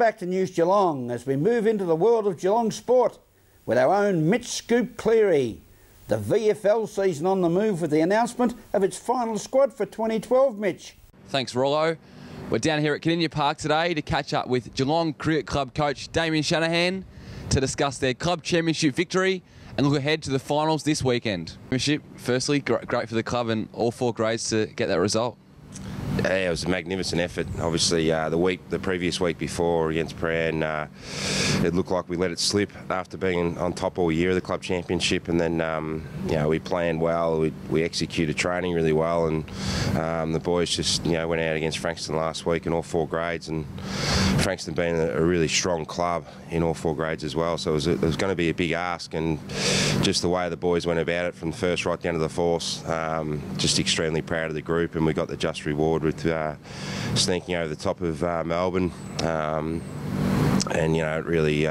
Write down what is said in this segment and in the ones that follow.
back to News Geelong as we move into the world of Geelong sport with our own Mitch Scoop Cleary. The VFL season on the move with the announcement of its final squad for 2012, Mitch. Thanks, Rollo. We're down here at Caninia Park today to catch up with Geelong Cricket Club coach Damien Shanahan to discuss their club championship victory and look ahead to the finals this weekend. Championship, firstly, great for the club and all 4 grades to get that result. Yeah, it was a magnificent effort. Obviously, the previous week before against Prahran, it looked like we let it slip after being on top all year of the club championship, and then we planned well. We executed training really well, and the boys just went out against Frankston last week in all 4 grades, and Frankston being a really strong club in all 4 grades as well. So it was going to be a big ask, and just the way the boys went about it from the first right down to the fourth, just extremely proud of the group, and we got the just reward with sneaking over the top of Melbourne, and it really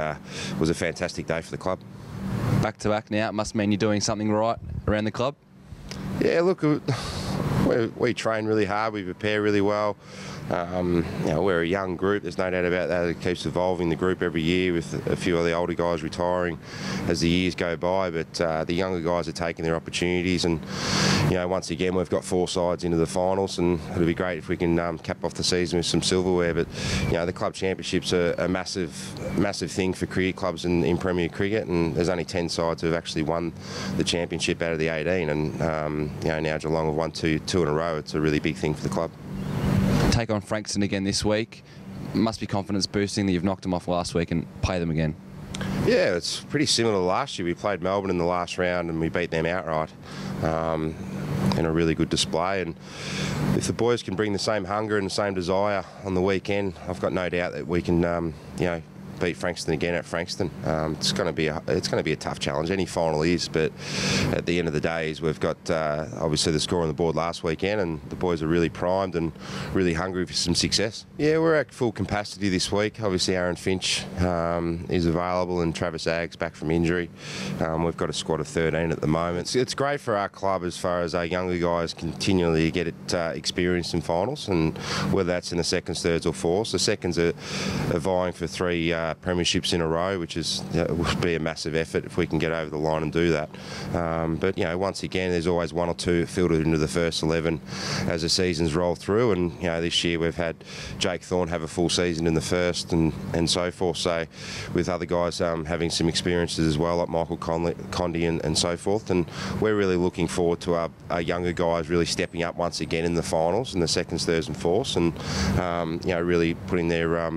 was a fantastic day for the club. Back to back now, it must mean you're doing something right around the club? Yeah, look, we train really hard, we prepare really well. We're a young group, there's no doubt about that. It keeps evolving, the group, every year, with a few of the older guys retiring as the years go by, but the younger guys are taking their opportunities, and once again we've got 4 sides into the finals, and it'll be great if we can cap off the season with some silverware. But the club championships are a massive thing for cricket clubs in Premier Cricket, and there's only 10 sides who have actually won the championship out of the 18, and now Geelong have won two in a row. It's a really big thing for the club. Take on Frankston again this week. Must be confidence boosting that you've knocked them off last week and play them again. Yeah, it's pretty similar to last year. We played Melbourne in the last round and we beat them outright in a really good display. And if the boys can bring the same hunger and the same desire on the weekend, I've got no doubt that we can beat Frankston again at Frankston. It's going to be a tough challenge. Any final is, but at the end of the day, we've got obviously the score on the board last weekend, and the boys are really primed and really hungry for some success. Yeah, we're at full capacity this week. Obviously, Aaron Finch is available, and Travis Aggs back from injury. We've got a squad of 13 at the moment. It's great for our club as far as our younger guys continually get experience in finals, and whether that's in the seconds, thirds, or fourths. The seconds are vying for 3 premierships in a row, which would be a massive effort if we can get over the line and do that. But once again, there's always 1 or 2 filtered into the first 11 as the seasons roll through, and this year we've had Jake Thorne have a full season in the first, and so forth. So with other guys having some experiences as well, like Michael Condy and so forth, and we're really looking forward to our younger guys really stepping up once again in the finals, in the seconds, thirds, and fourths, and really putting their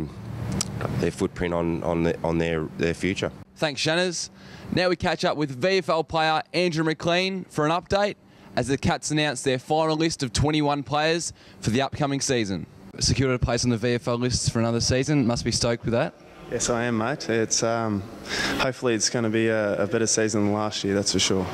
footprint on their future. Thanks, Shanners. Now we catch up with VFL player Andrew McLean for an update as the Cats announce their final list of 21 players for the upcoming season. Secured a place on the VFL list for another season. Must be stoked with that. Yes, I am, mate. It's hopefully it's going to be a better season than last year, that's for sure.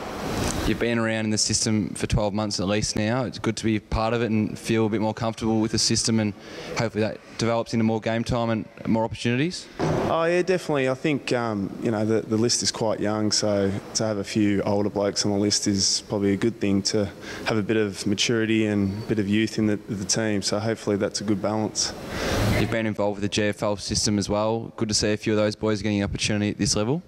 You've been around in the system for 12 months at least now. It's good to be part of it and feel a bit more comfortable with the system, and hopefully that develops into more game time and more opportunities. Oh yeah, definitely. I think the list is quite young, so to have a few older blokes on the list is probably a good thing, to have a bit of maturity and a bit of youth in the team. So hopefully that's a good balance. You've been involved with the GFL system as well. Good to see a few of those boys getting an opportunity at this level.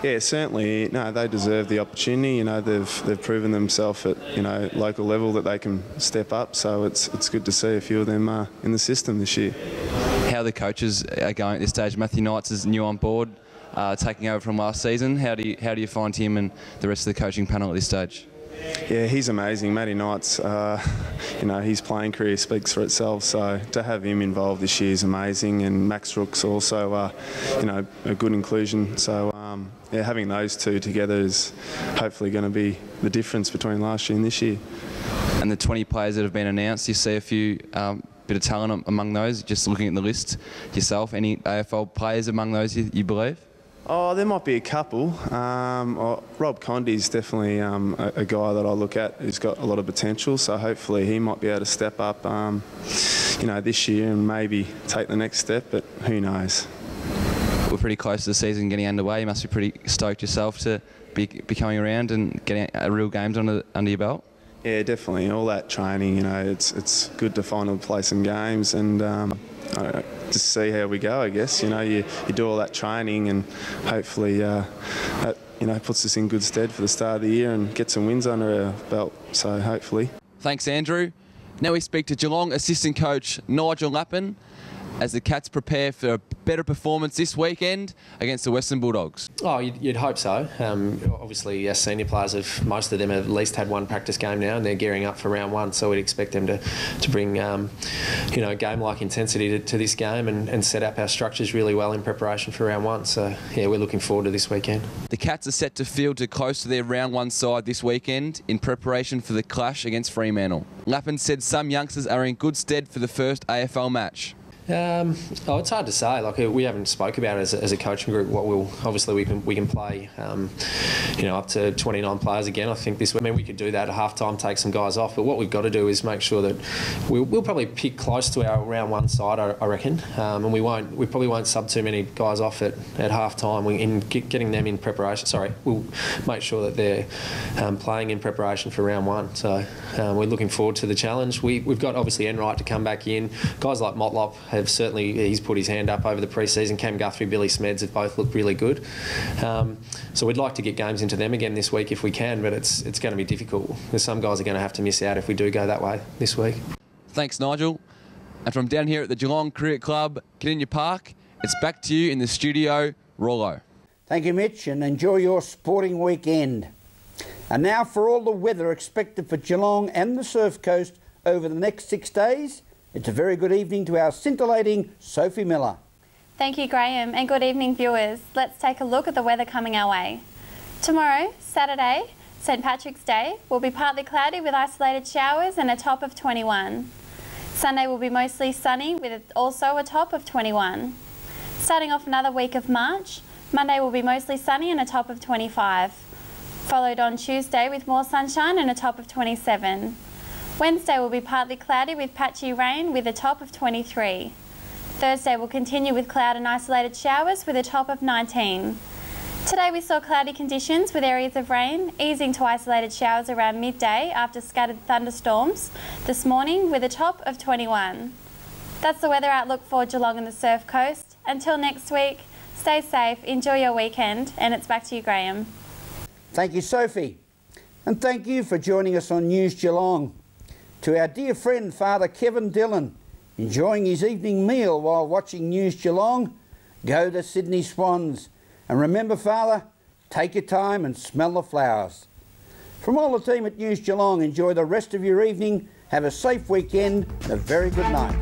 Yeah, certainly. No, they deserve the opportunity. They've proven themselves at local level that they can step up. So it's good to see a few of them in the system this year. How the coaches are going at this stage? Matthew Knights is new on board, taking over from last season. How do you find him and the rest of the coaching panel at this stage? Yeah, he's amazing. Matty Knights, his playing career speaks for itself, so to have him involved this year is amazing, and Max Rook's also, a good inclusion. So, having those two together is hopefully going to be the difference between last year and this year. And the 20 players that have been announced, you see a few bit of talent among those, just looking at the list yourself. Any AFL players among those you believe? Oh, there might be a couple. Rob Condy's definitely a guy that I look at who's got a lot of potential, so hopefully he might be able to step up this year and maybe take the next step, but who knows. We're pretty close to the season getting underway. You must be pretty stoked yourself to be coming around and getting real games under your belt. Yeah, definitely. All that training, it's good to finally play some games, and just see how we go, I guess. You do all that training and hopefully that puts us in good stead for the start of the year and get some wins under our belt, so hopefully. Thanks, Andrew. Now we speak to Geelong assistant coach Nigel Lappin as the Cats prepare for a better performance this weekend against the Western Bulldogs. Oh, you'd hope so. Obviously, our senior players most of them have at least had one practice game now, and they're gearing up for round one. So we'd expect them to bring, game-like intensity to this game and set up our structures really well in preparation for round one. So yeah, we're looking forward to this weekend. The Cats are set to field to close to their round one side this weekend in preparation for the clash against Fremantle. Lappin said some youngsters are in good stead for the first AFL match. It's hard to say. We haven't spoke about it as a coaching group. We can play, up to 29 players again. I think this. We could do that at half time, take some guys off. But what we've got to do is make sure that we'll probably pick close to our round one side, I reckon. And we probably won't sub too many guys off at half time. Getting them in preparation. We'll make sure that they're playing in preparation for round one. So we're looking forward to the challenge. We've got obviously Enright to come back in. Guys like Motlop he's put his hand up over the pre-season. Cam Guthrie, Billy Smeds have both looked really good. So we'd like to get games into them again this week if we can, but it's going to be difficult. There's some guys are going to have to miss out if we do go that way this week. Thanks, Nigel. And from down here at the Geelong Cricket Club, Kardinia Park, it's back to you in the studio, Rollo. Thank you, Mitch, and enjoy your sporting weekend. And now for all the weather expected for Geelong and the Surf Coast over the next 6 days. It's a very good evening to our scintillating Sophie Miller. Thank you, Graham, and good evening, viewers. Let's take a look at the weather coming our way. Tomorrow, Saturday, St Patrick's Day, will be partly cloudy with isolated showers and a top of 21. Sunday will be mostly sunny with also a top of 21. Starting off another week of March, Monday will be mostly sunny and a top of 25. Followed on Tuesday with more sunshine and a top of 27. Wednesday will be partly cloudy with patchy rain with a top of 23. Thursday will continue with cloud and isolated showers with a top of 19. Today we saw cloudy conditions with areas of rain, easing to isolated showers around midday after scattered thunderstorms this morning with a top of 21. That's the weather outlook for Geelong and the Surf Coast. Until next week, stay safe, enjoy your weekend, and it's back to you, Graham. Thank you, Sophie. And thank you for joining us on News Geelong. To our dear friend, Father Kevin Dillon, enjoying his evening meal while watching News Geelong, go to Sydney Swans. And remember, Father, take your time and smell the flowers. From all the team at News Geelong, enjoy the rest of your evening, have a safe weekend and a very good night.